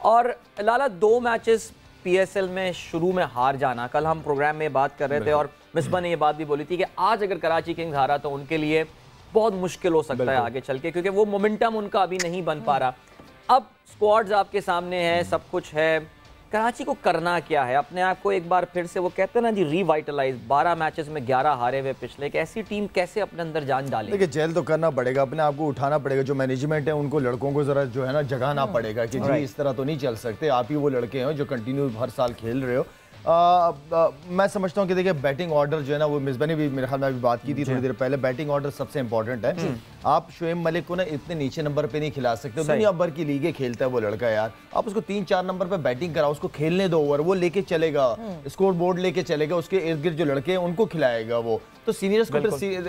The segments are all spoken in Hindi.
और लाला 2 मैचेस पीएसएल में शुरू में हार जाना, कल हम प्रोग्राम में बात कर रहे थे और मिसबा ने ये बात भी बोली थी कि आज अगर कराची किंग्स हारा तो उनके लिए बहुत मुश्किल हो सकता है आगे चल के, क्योंकि वो मोमेंटम उनका अभी नहीं बन पा रहा। अब स्क्वाड्स आपके सामने है, सब कुछ है, कराची को करना क्या है? अपने आप को एक बार फिर से, वो कहते हैं ना जी, रिवाइटलाइज। 12 मैचेस में 11 हारे हुए पिछले, एक ऐसी टीम कैसे अपने अंदर जान डाले? देखिए, जेल तो करना पड़ेगा, अपने आप को उठाना पड़ेगा। जो मैनेजमेंट है उनको, लड़कों को जरा जो है ना जगाना पड़ेगा कि जी इस तरह तो नहीं चल सकते। आप ही वो लड़के हैं जो कंटिन्यू हर साल खेल रहे हो। मैं समझता हूँ कि देखिए बैटिंग ऑर्डर जो है ना, वो मिसबा ने भी मेरे ख्याल में अभी बात की थी थोड़ी देर पहले, बैटिंग ऑर्डर सबसे इंपॉर्टेंट है। आप शोएब मलिक को ना इतने नीचे नंबर पे नहीं खिला सकते, दुनिया भर की लीगें खेलता है वो लड़का यार। आप उसको 3-4 नंबर पे बैटिंग कराओ, उसको खेलने दो ओवर, वो लेके चलेगा, स्कोर बोर्ड लेके चलेगा, उसके इर्द गिर्द जो लड़के हैं उनको खिलाएगा वो। तो सीनियर्स को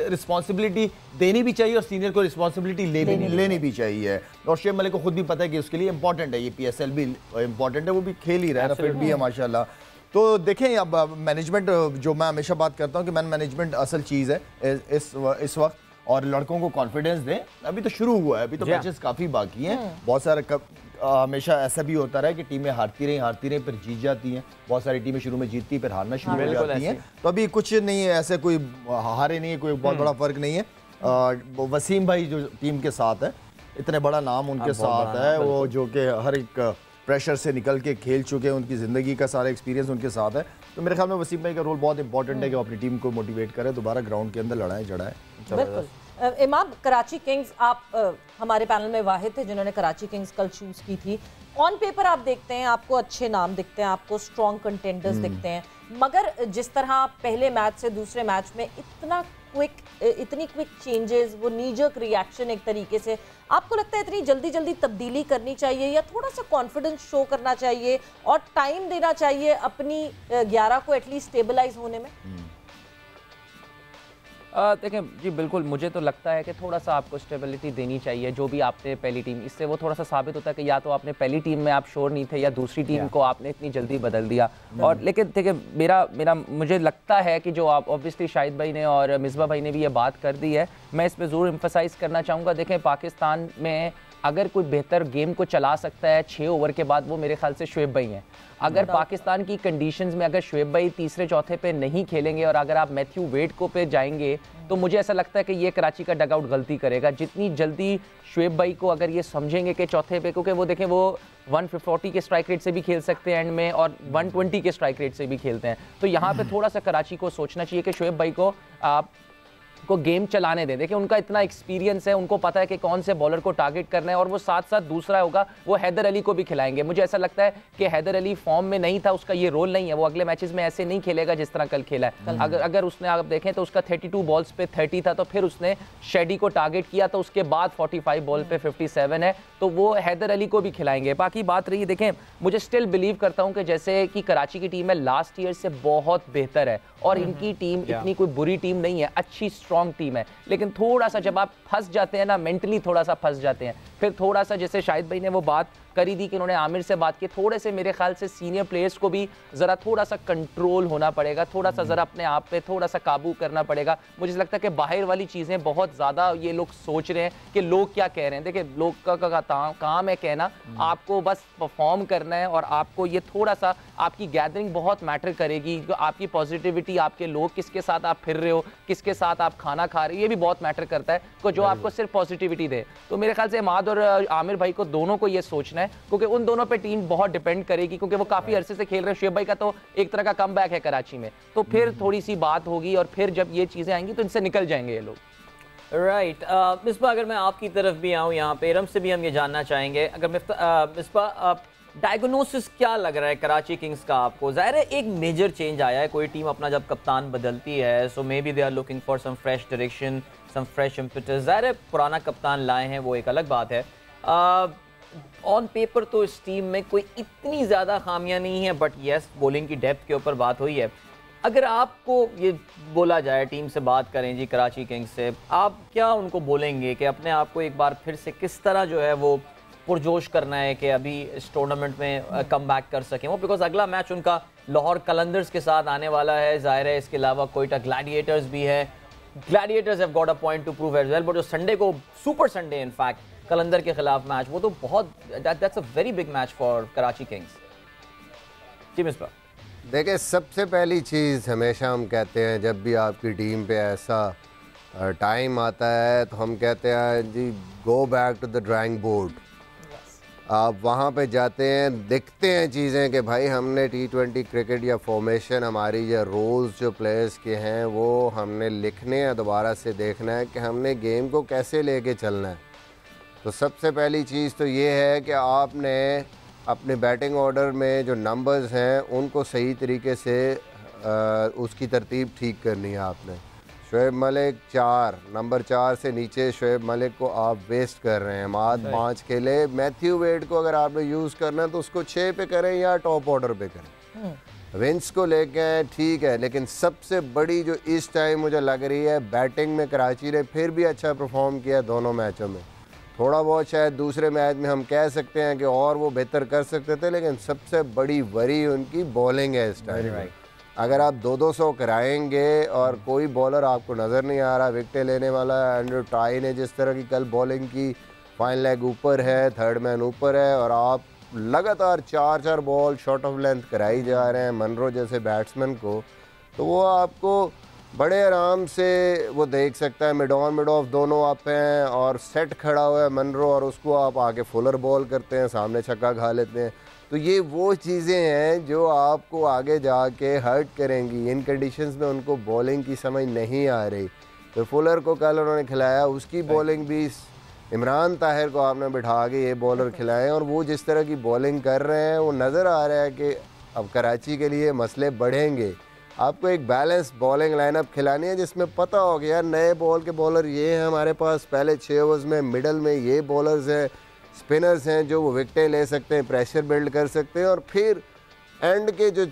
रिस्पॉन्सिबिलिटी देनी भी चाहिए और सीनियर को रिस्पॉन्सिबिलिटी लेनी भी चाहिए। और शोएब मलिक को खुद भी पता है कि उसके लिए इंपॉर्टेंट है, ये PSL भी इंपॉर्टेंट है, वो भी खेल ही रहा है, फिट भी है माशाल्लाह। तो देखें, अब मैनेजमेंट, जो मैं हमेशा बात करता हूँ कि मैनेजमेंट असल चीज़ है इस वक्त, और लड़कों को कॉन्फिडेंस दें। अभी तो शुरू हुआ है, अभी तो मैचेस काफ़ी बाकी हैं, बहुत सारे हमेशा ऐसा भी होता रहा है कि टीमें हारती रहीं फिर जीत जाती हैं। बहुत सारी टीमें शुरू में जीतती फिर हारना शुरू हो जाती हैं। तो अभी कुछ नहीं है, ऐसे कोई हारे नहीं है, कोई बहुत बड़ा फर्क नहीं है। वसीम भाई जो टीम के साथ है, इतने बड़ा नाम उनके साथ है, वो जो कि हर एक प्रेशर से निकल के खेल चुके हैं, उनकी ज़िंदगी का सारा एक्सपीरियंस उनके साथ है। तो मेरे ख्याल में वसीम भाई का रोल बहुत इंपॉर्टेंट है कि वो अपनी टीम को मोटिवेट करें, दोबारा ग्राउंड के अंदर लड़ाएं जड़ाएं। बिल्कुल। इमाम, कराची किंग्स, आप हमारे पैनल में वाहिद थे जिन्होंने कराची किंग्स कल चूज़ की थी। ऑन पेपर आप देखते हैं, आपको अच्छे नाम दिखते हैं, आपको स्ट्रॉन्ग कंटेंडर्स दिखते हैं, मगर जिस तरह पहले मैच से दूसरे मैच में इतनी क्विक चेंजेस, वो नीजर्क रिएक्शन, एक तरीके से आपको लगता है इतनी जल्दी तब्दीली करनी चाहिए या थोड़ा सा कॉन्फिडेंस शो करना चाहिए और टाइम देना चाहिए अपनी 11 को एटलीस्ट स्टेबलाइज होने में? देखें जी, बिल्कुल, मुझे तो लगता है कि थोड़ा सा आपको स्टेबिलिटी देनी चाहिए। जो भी आपने पहली टीम, इससे वो थोड़ा सा साबित होता है कि या तो आपने पहली टीम में आप श्योर नहीं थे या दूसरी टीम को आपने इतनी जल्दी बदल दिया। और लेकिन देखिए, मेरा मुझे लगता है कि जो आप ऑब्वियसली शाहिद भाई ने और मिसबा भाई ने भी ये बात कर दी है, मैं इस पर ज़रूर एम्फसाइज़ करना चाहूँगा। देखें, पाकिस्तान में अगर कोई बेहतर गेम को चला सकता है 6 ओवर के बाद, वो मेरे ख्याल से शोएब भाई हैं। अगर पाकिस्तान की कंडीशंस में अगर शोएब भाई तीसरे चौथे पे नहीं खेलेंगे और अगर आप मैथ्यू वेड को पे जाएंगे, तो मुझे ऐसा लगता है कि ये कराची का डगआउट गलती करेगा। जितनी जल्दी शोएब भाई को अगर ये समझेंगे कि चौथे पे, क्योंकि वो देखें वो 140 के स्ट्राइक रेट से भी खेल सकते हैं एंड में, और 120 के स्ट्राइक रेट से भी खेलते हैं, तो यहाँ पे थोड़ा सा कराची को सोचना चाहिए कि शोएब भाई को आप को गेम चलाने दें। देखिए, उनका इतना एक्सपीरियंस है, उनको पता है कि कौन से बॉलर को टारगेट करना है, और वो साथ साथ दूसरा होगा, वो हैदर अली को भी खिलाएंगे। मुझे ऐसा लगता है कि हैदर अली फॉर्म में नहीं था, उसका ये रोल नहीं है, वो अगले मैचेस में ऐसे नहीं खेलेगा जिस तरह कल खेला है। अगर उसने, आप देखें तो उसका 32 बॉल्स पे 30 था, तो फिर उसने शेडी को टारगेट किया, तो उसके बाद 45 बॉल पे 57 है, तो वो हैदर अली को भी खिलाएंगे। बाकी बात रही, देखें, मुझे स्टिल बिलीव करता हूँ कि जैसे कि कराची की टीम है लास्ट ईयर से बहुत बेहतर है, और इनकी टीम इतनी कोई बुरी टीम नहीं है, अच्छी स्ट्रॉन्ग टीम है। लेकिन थोड़ा सा जब आप फंस जाते हैं ना, मेंटली थोड़ा सा फंस जाते हैं, फिर थोड़ा सा, जैसे शाहिद भाई ने वो बात करी थी कि उन्होंने आमिर से बात की, थोड़े से मेरे ख्याल से सीनियर प्लेयर्स को भी ज़रा थोड़ा सा कंट्रोल होना पड़ेगा, थोड़ा सा ज़रा अपने आप पे थोड़ा सा काबू करना पड़ेगा। मुझे लगता है कि बाहर वाली चीज़ें बहुत ज़्यादा ये लोग सोच रहे हैं कि लोग क्या कह रहे हैं। देखिए, लोग का काम है कहना, आपको बस परफॉर्म करना है, और आपको ये थोड़ा सा, आपकी गैदरिंग बहुत मैटर करेगी, आपकी पॉजिटिविटी, आपके लोग किसके साथ आप फिर रहे हो, किसके साथ आप खाना खा रहे हो, ये भी बहुत मैटर करता है, को जो आपको सिर्फ पॉजिटिविटी दे। तो मेरे ख्याल से इमाद और आमिर भाई को दोनों को ये सोचना है, क्योंकि उन दोनों पे टीम बहुत डिपेंड करेगी, क्योंकि वो काफी अरसे से खेल रहे हैं। शोएब भाई का तो एक तरह का कमबैक है कराची में, तो फिर थोड़ी सी बात होगी, और फिर जब ये चीजें आएंगी तो इनसे निकल जाएंगे ये लोग। राइट। मिसबा, अगर मैं आपकी तरफ भी आऊँ यहाँ पे, इरम से भी हम ये जानना चाहेंगे, अगर मिसबा, डायग्नोसिस क्या लग रहा है कराची किंग्स का आपको? ज़ाहिर है एक मेजर चेंज आया है, कोई टीम अपना जब कप्तान बदलती है, so maybe they are looking for some fresh direction, some fresh impetus. ज़ाहिर है पुराना कप्तान लाए हैं, वो एक अलग बात है। ऑन पेपर तो इस टीम में कोई इतनी ज़्यादा खामियां नहीं है, बट येस, बॉलिंग की डेप्थ के ऊपर बात हुई है। अगर आपको ये बोला जाए, टीम से बात करें जी कराची किंग्स से, आप क्या उनको बोलेंगे कि अपने आप को एक बार फिर से किस तरह जो है वो पुरजोश करना है कि अभी इस टूर्नामेंट में कम बैक कर सकें वो? बिकॉज अगला मैच उनका लाहौर कलंदर्स के साथ आने वाला है, जाहिर है इसके अलावा कोयटा ग्लैडिएटर्स भी है। Gladiators have got a point to prove as well, but जो संडे को, सुपर संडे इनफैक्ट कलंदर के खिलाफ मैच, वो तो बहुत that's a very big match for Karachi Kings. जी मिसबाह। देखिए, सबसे पहली चीज़ हमेशा हम कहते हैं जब भी आपकी टीम पे ऐसा टाइम आता है तो हम कहते हैं जी go back to the drawing board. आप वहाँ पे जाते हैं, देखते हैं चीज़ें कि भाई हमने T20 क्रिकेट या फॉर्मेशन, हमारी या रोल्स जो प्लेयर्स के हैं वो हमने लिखने या दोबारा से देखना है कि हमने गेम को कैसे लेके चलना है। तो सबसे पहली चीज़ तो ये है कि आपने अपने बैटिंग ऑर्डर में जो नंबर्स हैं उनको सही तरीके से उसकी तरतीब ठीक करनी है आपने। शोएब मलिक 4, नंबर 4 से नीचे शोएब मलिक को आप वेस्ट कर रहे हैं। माद 5 खेले। मैथ्यू वेड को अगर आपने यूज़ करना है तो उसको 6 पे करें या टॉप ऑर्डर पे करें। विंस को लेके आए, ठीक है, लेकिन सबसे बड़ी जो इस टाइम मुझे लग रही है, बैटिंग में कराची ने फिर भी अच्छा परफॉर्म किया दोनों मैचों में। थोड़ा बहुत शायद दूसरे मैच में हम कह सकते हैं कि और वो बेहतर कर सकते थे, लेकिन सबसे बड़ी वरी उनकी बॉलिंग है इस टाइम। अगर आप 200 कराएंगे और कोई बॉलर आपको नज़र नहीं आ रहा विकेट लेने वाला, एंड्रू टाई ने जिस तरह की कल बॉलिंग की, फाइन लेग ऊपर है, थर्ड मैन ऊपर है, और आप लगातार 4-4 बॉल शॉर्ट ऑफ लेंथ कराई जा रहे हैं मनरो जैसे बैट्समैन को, तो वो आपको बड़े आराम से वो देख सकता है। मिड ऑन मिड ऑफ दोनों आप हैं और सेट खड़ा हुआ है मनरो, और उसको आप आगे फुलर बॉल करते हैं, सामने छक्का खा लेते हैं। तो ये वो चीज़ें हैं जो आपको आगे जाके हर्ट करेंगी। इन कंडीशंस में उनको बॉलिंग की समझ नहीं आ रही। तो फुलर को कल उन्होंने खिलाया, उसकी बॉलिंग भी इमरान ताहिर को आपने बिठा के ये बॉलर खिलाए, और वो जिस तरह की बॉलिंग कर रहे हैं वो नज़र आ रहा है कि अब कराची के लिए मसले बढ़ेंगे। आपको एक बैलेंस बॉलिंग लाइनअप खिलानी है जिसमें पता हो गया नए बॉल के बॉलर ये हैं हमारे पास, पहले 6 ओवर्स में मिडल में ये बॉलर्स हैं, स्पिनर्स हैं जो वो विकेटें ले सकते हैं, प्रेशर बिल्ड कर सकते हैं, और फिर एंड के जो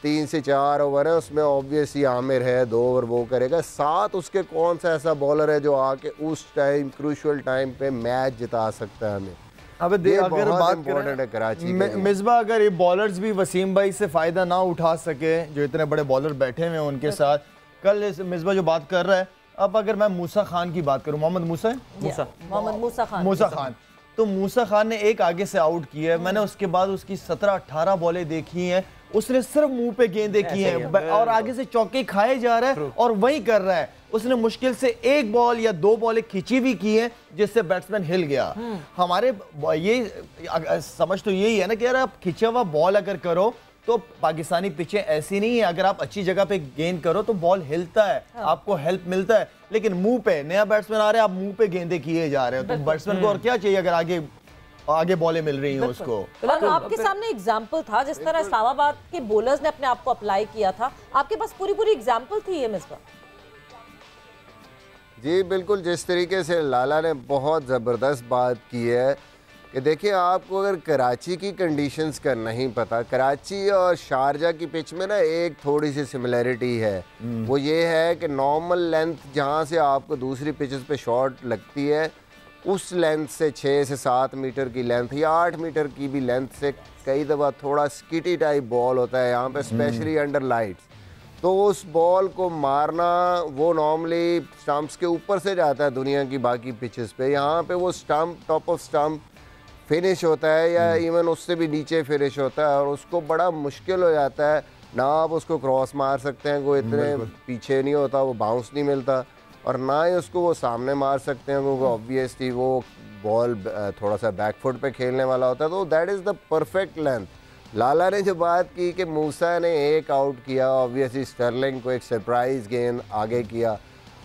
3 से 4 ओवर हैं उसमें ऑब्वियसली आमिर है, 2 ओवर वो करेगा, साथ उसके कौन सा ऐसा बॉलर है जो आके उस टाइम क्रूशियल टाइम पे मैच जिता सकता है हमें। अब अगर बात करें कराची मिसबा, अगर ये बॉलर्स भी वसीम भाई से फ़ायदा ना उठा सके, जो इतने बड़े बॉलर बैठे हुए हैं उनके साथ, कल मिसबा जो बात कर रहा है, अब अगर मैं मूसा खान की बात करूं, मोहम्मद मूसा खान, तो मूसा खान ने एक आगे से आउट किया है। मैंने उसके बाद उसकी 17-18 बॉलें देखी हैं, उसने सिर्फ मुंह पे गेंदें की हैं और आगे से चौके खाए जा रहा है और वही कर रहा है। उसने मुश्किल से 1 बॉल या 2 बॉलें खींची भी की हैं जिससे बैट्समैन हिल गया। हमारे ये समझ तो यही है ना कि यार आप खिंचा हुआ बॉल अगर करो तो पाकिस्तानी पिचें ऐसी नहीं है, अगर आप अच्छी जगह पे गेंद करो तो बॉल हिलता है, आपको हेल्प मिलता है, लेकिन मुंह पे नया बैट्समैन आ रहा है, आप मुंह पे गेंदे किए जा रहे हो, तो बैट्समैन को और क्या चाहिए अगर आगे बॉलें मिल रही हैं उसको। और आपके सामने एग्जांपल था जिस तरह इस्लामाबाद के बॉलर्स ने अपने आप को अप्लाई किया था, आपके पास पूरी एग्जांपल थी ये मिसबा। जी बिल्कुल, जिस तरीके से लाला ने बहुत ज़बरदस्त बात की है कि देखिए आपको अगर कराची की कंडीशंस का नहीं पता, कराची और शारजा की पिच में ना एक थोड़ी सी सिमिलरिटी है, वो ये है कि नॉर्मल लेंथ जहाँ से आपको दूसरी पिचेस पे शॉट लगती है उस लेंथ से 6 से 7 मीटर की लेंथ या 8 मीटर की भी लेंथ से कई दफ़ा थोड़ा स्किटी टाइप बॉल होता है यहाँ पे, स्पेशली अंडर लाइट्स, तो उस बॉल को मारना वो नॉर्मली स्टंप्स के ऊपर से जाता है दुनिया की बाकी पिचेस पे, यहाँ पे वो stump top off stump finish होता है या इवन उससे भी नीचे फिनिश होता है, और उसको बड़ा मुश्किल हो जाता है ना आप उसको क्रॉस मार सकते हैं, कोई इतने पीछे नहीं होता, वो बाउंस नहीं मिलता, और ना ही उसको वो सामने मार सकते हैं क्योंकि ऑब्वियसली वो बॉल थोड़ा सा बैकफुट पे खेलने वाला होता है, तो that is the perfect length. Lala ने जो बात की कि मूसा ने एक आउट किया, ऑब्वियसली स्टर्लिंग को एक सरप्राइज गेंद आगे किया,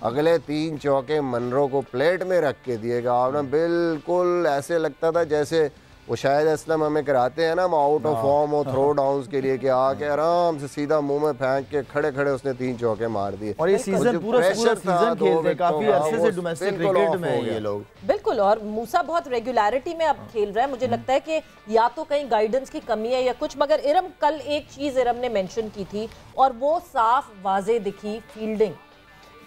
अगले 3 चौके मनरो को प्लेट में रख के दिएगा, आपने बिल्कुल ऐसे लगता था जैसे वो शायद असलम हमें कराते हैं ना हम आउट ऑफ फॉर्म और थ्रो डाउन्स के लिए कि आके आराम से सीधा मुंह में फेंक के खड़े खड़े उसने 3 चौके मार दिए। और ये सीजन पूरा सीजन खेलते हैं, काफी अरसे से डोमेस्टिक क्रिकेट में ये लोग। बिल्कुल, और मूसा बहुत रेगुलरिटी में अब खेल रहा है, मुझे लगता है कि या तो कहीं गाइडेंस की कमी है या कुछ, मगर इरम कल एक चीज इरम ने मेंशन की थी और वो साफ वाजे दिखी, फील्डिंग।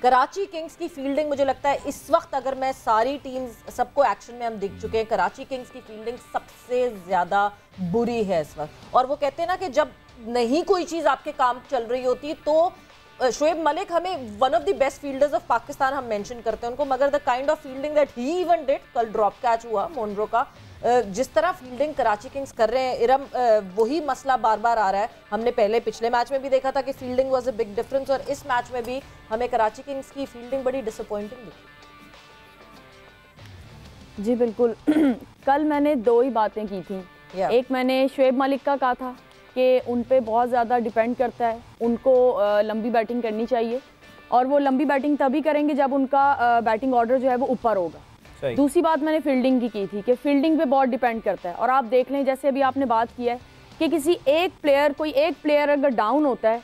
कराची किंग्स की फील्डिंग मुझे लगता है इस वक्त अगर मैं सारी टीम्स सबको एक्शन में हम देख चुके हैं, कराची किंग्स की फील्डिंग सबसे ज़्यादा बुरी है इस वक्त। और वो कहते हैं ना कि जब नहीं कोई चीज़ आपके काम चल रही होती तो शोएब मलिक हमें one of the best fielders of Pakistan हम मेंशन करते हैं उनको, मगर the kind of fielding that he even did, कल ड्रॉप कैच हुआ मोनरो का, जिस तरह फील्डिंग कराची किंग्स कर रहे हैं इरम, वही मसला बार बार आ रहा है। हमने पहले पिछले मैच में भी देखा था कि fielding was a big difference, और इस मैच में भी हमें कराची किंग्स की फील्डिंग बड़ी डिसअपॉइंटिंग दिखी। जी बिल्कुल कल मैंने दो ही बातें की थी। एक मैंने शोएब मलिक का कहा था कि उन पे बहुत ज़्यादा डिपेंड करता है, उनको लंबी बैटिंग करनी चाहिए, और वो लंबी बैटिंग तभी करेंगे जब उनका बैटिंग ऑर्डर जो है वो ऊपर होगा। दूसरी बात मैंने फील्डिंग की थी कि फील्डिंग पे बहुत डिपेंड करता है, और आप देख लें जैसे अभी आपने बात की है कि किसी एक प्लेयर, कोई एक प्लेयर अगर डाउन होता है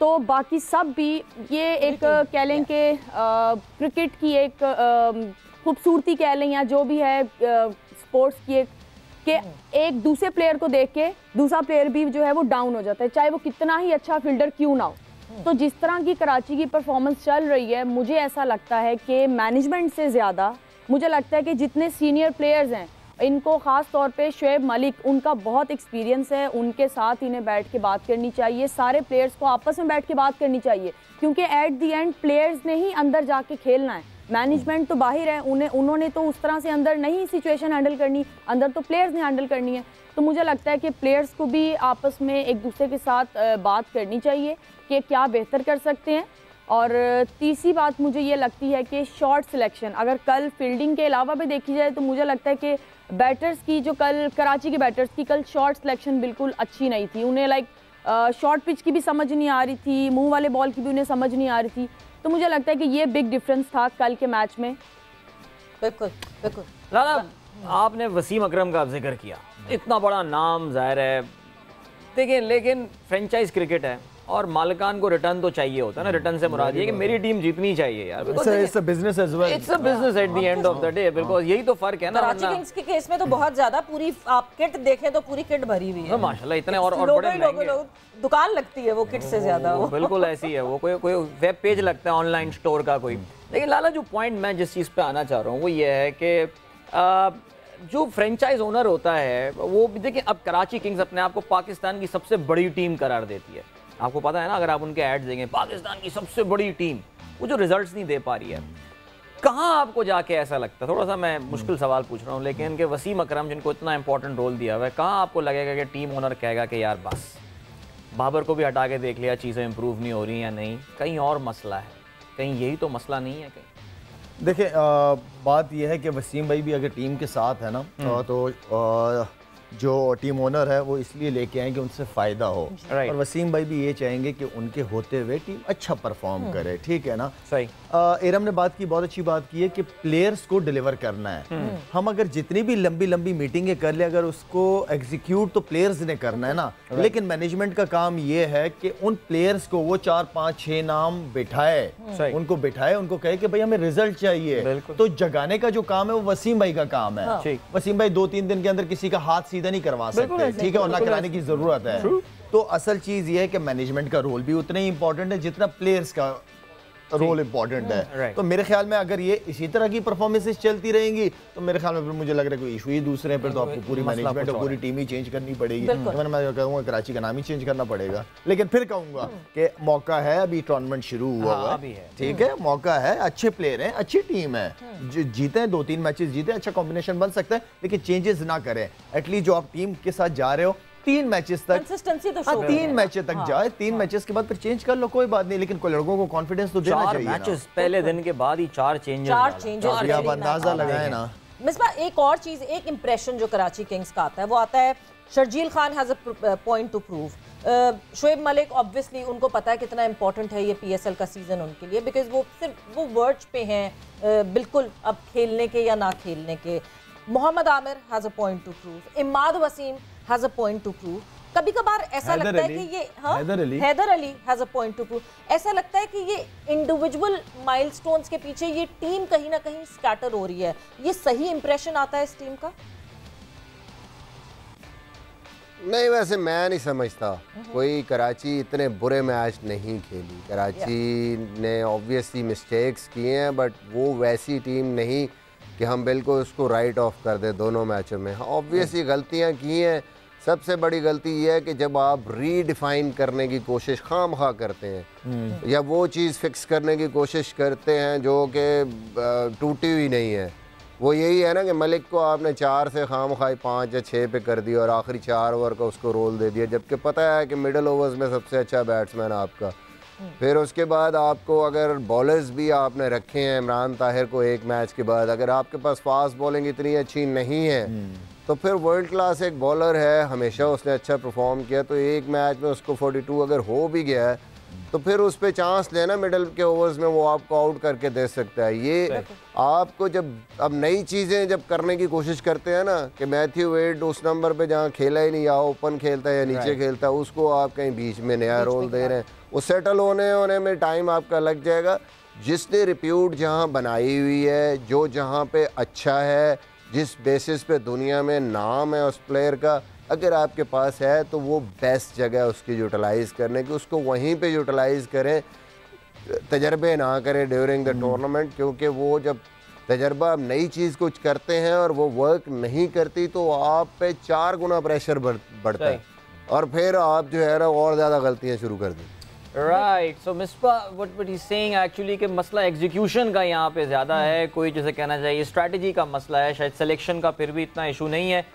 तो बाकी सब भी, ये एक कह लें कि क्रिकेट की एक खूबसूरती कह लें या जो भी है स्पोर्ट्स की, एक दूसरे प्लेयर को देख के दूसरा प्लेयर भी जो है वो डाउन हो जाता है, चाहे वो कितना ही अच्छा फील्डर क्यों ना हो। तो जिस तरह की कराची की परफॉर्मेंस चल रही है, मुझे ऐसा लगता है कि मैनेजमेंट से ज़्यादा मुझे लगता है कि जितने सीनियर प्लेयर्स हैं इनको, ख़ास तौर पे शोएब मलिक, उनका बहुत एक्सपीरियंस है, उनके साथ इन्हें बैठ के बात करनी चाहिए, सारे प्लेयर्स को आपस में बैठ के बात करनी चाहिए, क्योंकि एट दी एंड प्लेयर्स ने ही अंदर जाके खेलना है। मैनेजमेंट तो बाहर है, उन्होंने तो उस तरह से अंदर नहीं सिचुएशन हैंडल करनी, अंदर तो प्लेयर्स ने हैंडल करनी है। तो मुझे लगता है कि प्लेयर्स को भी आपस में एक दूसरे के साथ बात करनी चाहिए कि क्या बेहतर कर सकते हैं। और तीसरी बात मुझे ये लगती है कि शॉट सिलेक्शन, अगर कल फील्डिंग के अलावा भी देखी जाए तो मुझे लगता है कि बैटर्स की, जो कल कराची के बैटर्स की कल शॉट सिलेक्शन बिल्कुल अच्छी नहीं थी। उन्हें लाइक शॉर्ट पिच की भी समझ नहीं आ रही थी, मुंह वाले बॉल की भी उन्हें समझ नहीं आ रही थी। तो मुझे लगता है कि ये बिग डिफरेंस था कल के मैच में। बिल्कुल बिल्कुल। लाला, आपने वसीम अकरम का जिक्र किया, इतना बड़ा नाम जाहिर है, देखिए लेकिन फ्रेंचाइज क्रिकेट है और मालिकान को रिटर्न तो चाहिए होता है ना। रिटर्न से मुराद ये कि मेरी टीम जीतनी चाहिए यार, it's a business as well, it's a business at the end of the day, because यही तो फर्क है ना। कराची किंग्स के केस में तो बहुत ज्यादा, पूरी आप किट देखें तो पूरी किट भरी हुई है माशाल्लाह, इतने और बड़े महंगे दुकान लगती है वो किट से ज्यादा। वो बिल्कुल ऐसी है, वो कोई वेब पेज लगता है ऑनलाइन स्टोर का कोई। लेकिन लाला, जो पॉइंट मैं जिस चीज़ पे आना चाह रहा हूँ वो ये है कि जो फ्रेंचाइज ओनर होता है वो, देखिए अब कराची किंग्स अपने आप को पाकिस्तान की सबसे बड़ी टीम करार देती है। आपको पता है ना, अगर आप उनके एड्स देंगे, पाकिस्तान की सबसे बड़ी टीम, वो जो रिजल्ट्स नहीं दे पा रही है, कहाँ आपको जाके ऐसा लगता है, थोड़ा सा मैं मुश्किल सवाल पूछ रहा हूँ, लेकिन कि वसीम अकरम जिनको इतना इंपॉर्टेंट रोल दिया हुआ है, कहाँ आपको लगेगा कि टीम ओनर कहेगा कि यार बस, बाबर को भी हटा के देख लिया, चीज़ें इंप्रूव नहीं हो रही या नहीं, कहीं और मसला है, कहीं यही तो मसला नहीं है कहीं? देखिए बात यह है कि वसीम भाई भी अगर टीम के साथ है ना, तो जो टीम ओनर है वो इसलिए लेके आए कि उनसे फ़ायदा हो, और वसीम भाई भी ये चाहेंगे कि उनके होते हुए टीम अच्छा परफॉर्म करे, ठीक है ना। सही। एरम ने बात की, बहुत अच्छी बात की है कि प्लेयर्स को डिलीवर करना है। हम अगर जितनी भी लंबी लंबी मीटिंगें कर ले, अगर उसको एग्जीक्यूट तो प्लेयर्स ने करना है ना। लेकिन मैनेजमेंट का काम ये है कि उन प्लेयर्स को वो 4 5 6 नाम बिठाए, उनको बिठाए, उनको कहे कि भाई हमें रिजल्ट चाहिए, तो जगाने का जो काम है वो वसीम भाई का काम है। वसीम भाई 2-3 दिन के अंदर किसी का हाथ सीधा नहीं करवा सकते, ठीक है, और ना कराने की जरूरत है। तो असल चीज ये है कि मैनेजमेंट का रोल भी उतना ही इंपॉर्टेंट है जितना प्लेयर्स का रोल इंपॉर्टेंट है। तो मेरे ख्याल में अगर ये इसी तरह की परफॉर्मेंसेस चलती रहेंगी तो मेरे ख्याल में फिर मुझे लग रहा है कोई इशू ही दूसरे हैं, फिर तो आपको पूरी मैनेजमेंट और पूरी टीम ही चेंज करनी पड़ेगी। मैं कहूँगा कराची का नाम ही चेंज करना पड़ेगा। लेकिन फिर कहूँगा कि मौका है, अभी टूर्नामेंट शुरू हुआ है, ठीक है, मौका है, अच्छे प्लेयर हैं, अच्छी टीम है, जीते हैं 2-3 मैचेस जीते, अच्छा कॉम्बिनेशन बन सकता है, लेकिन चेंजेस ना करें। एटलीस्ट जो आप टीम के साथ जा रहे हो 3 मैचेस तक, कंसिस्टेंसी तो 3 मैचेस तक जाए, 3 मैचेस के बाद फिर चेंज कर लो, कोई बात नहीं, लेकिन कोई लड़कों को कॉन्फिडेंस तो देना चाहिए। 4 मैचेस पहले दिन के बाद ही 4 चेंजेस, आप अंदाजा लगाए ना। मिसबा, एक और चीज, एक इंप्रेशन जो कराची किंग्स का आता है वो आता है, Sharjeel Khan has a point to prove. Shoaib Malik obviously उनको पता है कितना इंपॉर्टेंट है ये पीएसएल का सीजन उनके लिए, बिकॉज वो सिर्फ वो वर्ड्स पे हैं बिल्कुल अब खेलने के या ना खेलने के। Mohammad Aamir has a point to prove, Imad Wasim has a point to prove. कभी कभार ऐसा लगता है कि ये Haider Ali has a point to prove, ऐसा लगता है कि ये इंडिविजुअल माइलस्टोन्स के पीछे ये टीम कहीं ना कहीं स्कैटर हो रही है। ये सही इंप्रेशन आता है इस टीम का? नहीं, वैसे मैं नहीं समझता कोई कराची इतने बुरे मैच नहीं खेली। कराची ने ऑब्वियसली मिस्टेक्स किए हैं, बट वो वैसी टीम नहीं कि हम बिल्कुल उसको राइट ऑफ कर दें दोनों मैचों में। ऑब्वियसली गलतियां की हैं, सबसे बड़ी गलती यह है कि जब आप रीडिफाइन करने की कोशिश खामखा करते हैं या वो चीज़ फिक्स करने की कोशिश करते हैं जो कि टूटी हुई नहीं है, वो यही है ना कि मलिक को आपने 4 से खामखाई 5 या 6 पे कर दिया और आखिरी 4 ओवर का उसको रोल दे दिया, जबकि पता है कि मिडल ओवर्स में सबसे अच्छा बैट्समैन आपका। फिर उसके बाद आपको अगर बॉलर्स भी आपने रखे हैं, इमरान ताहिर को एक मैच के बाद, अगर आपके पास फास्ट बॉलिंग इतनी अच्छी नहीं है तो फिर वर्ल्ड क्लास एक बॉलर है, हमेशा उसने अच्छा परफॉर्म किया, तो एक मैच में उसको 42 अगर हो भी गया है तो फिर उस पर चांस लेना मिडल के ओवर्स में, वो आपको आउट करके दे सकता है। ये आपको जब अब नई चीज़ें जब करने की कोशिश करते हैं ना कि मैथ्यू वेड उस नंबर पे जहाँ खेला ही नहीं, या ओपन खेलता है या नीचे खेलता है, उसको आप कहीं बीच में नया रोल दे रहे हैं, वो सेटल होने में टाइम आपका लग जाएगा। जिसने रिप्यूट जहाँ बनाई हुई है, जो जहाँ पे अच्छा है, जिस बेसिस पे दुनिया में नाम है उस प्लेयर का, अगर आपके पास है तो वो बेस्ट जगह है उसकी यूटिलाइज़ करने की, उसको वहीं पे यूटिलाइज़ करें, तजर्बे ना करें ड्यूरिंग द टूर्नामेंट, क्योंकि वो जब तजर्बा आप नई चीज़ कुछ करते हैं और वो वर्क नहीं करती तो आप पे 4 गुना प्रेशर बढ़ता है और फिर आप जो है ना और ज़्यादा गलतियाँ शुरू कर दें। Right, so Misbah what he saying actually कि मसला एग्जीक्यूशन का यहाँ पे ज़्यादा है, कोई जैसे कहना चाहिए स्ट्रैटेजी का मसला है, शायद सिलेक्शन का फिर भी इतना इशू नहीं है।